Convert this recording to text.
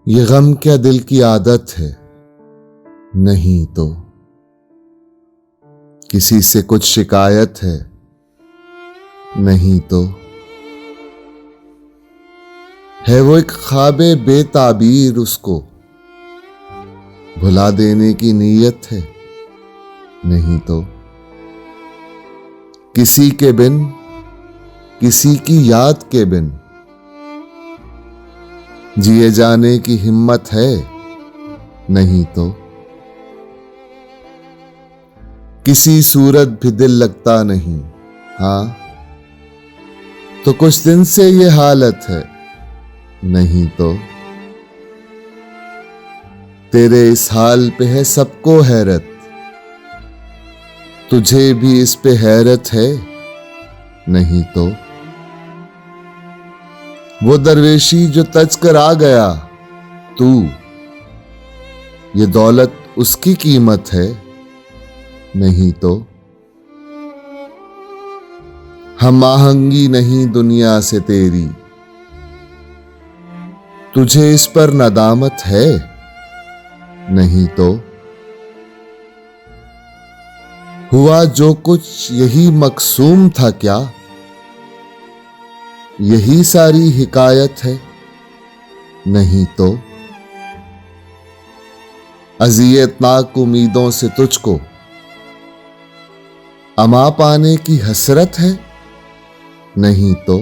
ये गम क्या दिल की आदत है? नहीं तो किसी से कुछ शिकायत है? नहीं तो है वो एक ख्वाबे बेताबीर, उसको भुला देने की नीयत है? नहीं तो किसी के बिन, किसी की याद के बिन जिए जाने की हिम्मत है? नहीं तो किसी सूरत भी दिल लगता नहीं। हाँ तो कुछ दिन से ये हालत है। नहीं तो तेरे इस हाल पे है सबको हैरत, तुझे भी इस पे हैरत है? नहीं तो वो दरवेशी जो तज कर आ गया तू, ये दौलत उसकी कीमत है? नहीं तो हम आहंगी नहीं दुनिया से तेरी, तुझे इस पर नदामत है? नहीं तो हुआ जो कुछ यही मकसूम था क्या? यही सारी हिकायत है? नहीं तो अज़ियतनाक उम्मीदों से तुझको अमा पाने की हसरत है? नहीं तो